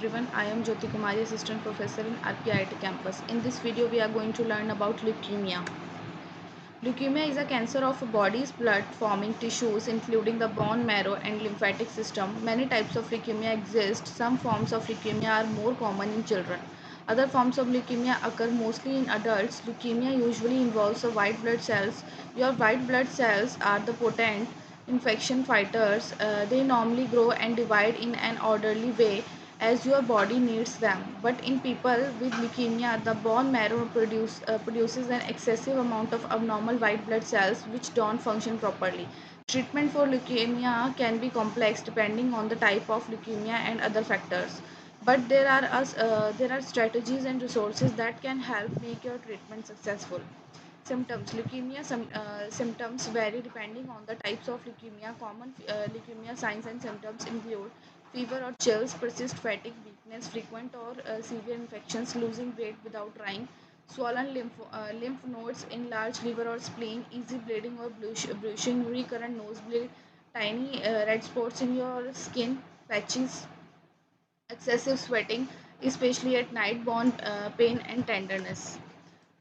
everyone, I am JYOTI KUMARI, Assistant Professor in RPIIT campus. In this video, we are going to learn about leukemia. Leukemia is a cancer of a body's blood-forming tissues, including the bone marrow and lymphatic system. Many types of leukemia exist. Some forms of leukemia are more common in children. Other forms of leukemia occur mostly in adults. Leukemia usually involves the white blood cells. Your white blood cells are the potent infection fighters. They normally grow and divide in an orderly way as your body needs them. But in people with leukemia, the bone marrow produces an excessive amount of abnormal white blood cells which don't function properly. Treatment for leukemia can be complex depending on the type of leukemia and other factors. But there are strategies and resources that can help make your treatment successful. Symptoms: leukemia symptoms vary depending on the types of leukemia. Common leukemia signs and symptoms include fever or chills, persist fatigue, weakness, frequent or severe infections, losing weight without trying, swollen lymph nodes in large liver or spleen, easy bleeding or bruising, recurrent nosebleed, tiny red spots in your skin, patches, excessive sweating, especially at night, bone pain and tenderness.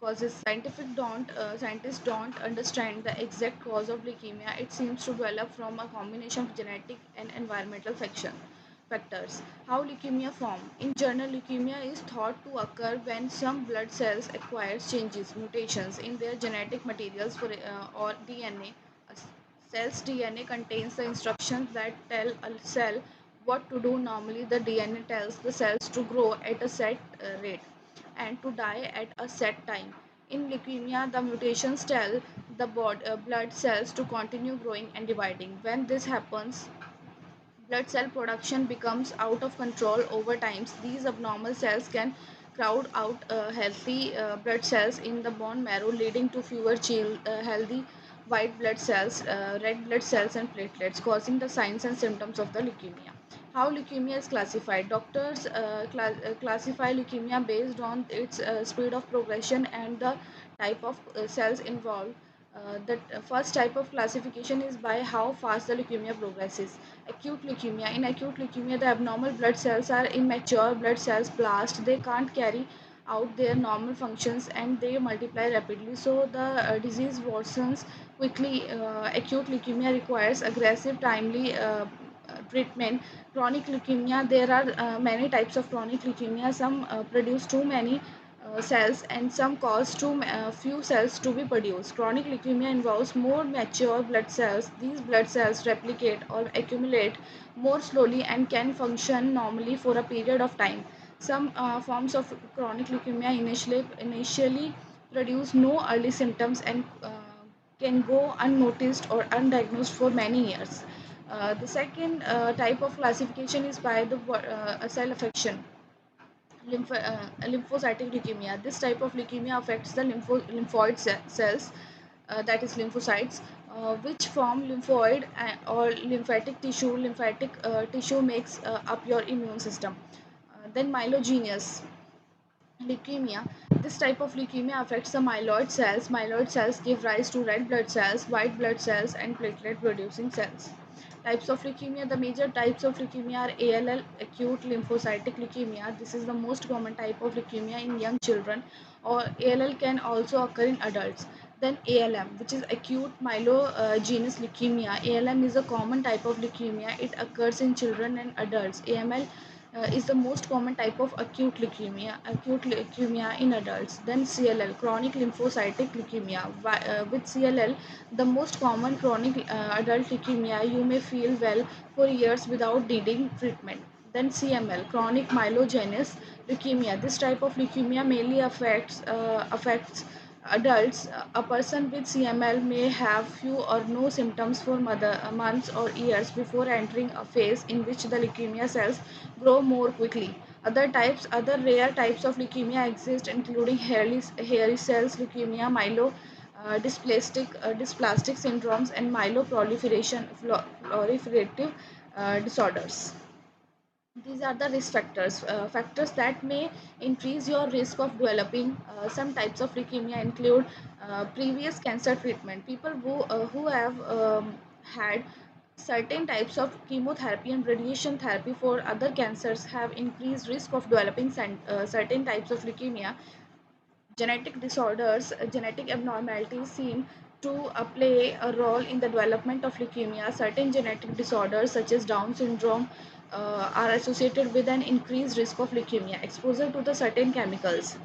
Causes: scientists don't understand the exact cause of leukemia. It seems to develop from a combination of genetic and environmental factors. How leukemia form: in general, leukemia is thought to occur when some blood cells acquire changes, mutations in their genetic materials or DNA. A cell's DNA contains the instructions that tell a cell what to do. Normally, the DNA tells the cells to grow at a set rate and to die at a set time. In leukemia, the mutations tell the blood cells to continue growing and dividing. When this happens, blood cell production becomes out of control over time. These abnormal cells can crowd out healthy blood cells in the bone marrow, leading to fewer healthy white blood cells, red blood cells, and platelets, causing the signs and symptoms of the leukemia. How leukemia is classified: doctors classify leukemia based on its speed of progression and the type of cells involved. The first type of classification is by how fast the leukemia progresses. Acute leukemia: in acute leukemia, the abnormal blood cells are immature blood cells, blast. They can't carry out their normal functions and they multiply rapidly, so the disease worsens quickly. Acute leukemia requires aggressive, timely treatment. Chronic leukemia: there are many types of chronic leukemia. Some produce too many cells and some cause too few cells to be produced. Chronic leukemia involves more mature blood cells. These blood cells replicate or accumulate more slowly and can function normally for a period of time. Some forms of chronic leukemia initially produce no early symptoms and can go unnoticed or undiagnosed for many years. The second type of classification is by the cell affection. Lymphocytic leukemia. This type of leukemia affects the lymphoid cells, that is lymphocytes, which form lymphoid or lymphatic tissue. Lymphatic tissue makes up your immune system. Then myelogenous leukemia. This type of leukemia affects the myeloid cells. Myeloid cells give rise to red blood cells, white blood cells, and platelet producing cells. Types of leukemia: the major types of leukemia are ALL, acute lymphocytic leukemia. This is the most common type of leukemia in young children, or ALL can also occur in adults. Then ALM, which is acute myelogenous leukemia. ALM is a common type of leukemia. It occurs in children and adults. AML is the most common type of acute leukemia in adults. Then CLL, chronic lymphocytic leukemia. With CLL, the most common chronic adult leukemia, you may feel well for years without needing treatment. Then CML, chronic myelogenous leukemia. This type of leukemia mainly affects adults. A person with CML may have few or no symptoms for months or years before entering a phase in which the leukemia cells grow more quickly. Other rare types of leukemia exist, including hairy cells leukemia, dysplastic syndromes, and proliferative disorders. These are the risk factors. Factors that may increase your risk of developing some types of leukemia include previous cancer treatment. People who have had Certain types of chemotherapy and radiation therapy for other cancers have increased risk of developing certain types of leukemia. Genetic disorders, genetic abnormalities seem to play a role in the development of leukemia. Certain genetic disorders, such as Down syndrome, are associated with an increased risk of leukemia. Exposure to the certain chemicals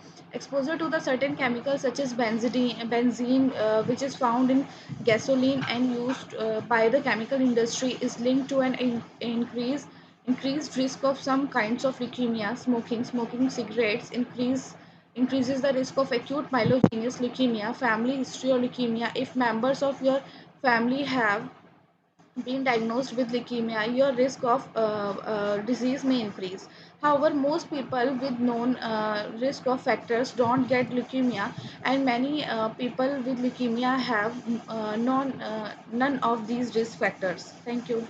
such as benzene, which is found in gasoline and used by the chemical industry, is linked to an increased risk of some kinds of leukemia. Smoking cigarettes increases the risk of acute myelogenous leukemia. Family history of leukemia: if members of your family have been diagnosed with leukemia, your risk of disease may increase. However, most people with known risk of factors don't get leukemia, and many people with leukemia have none of these risk factors. Thank you.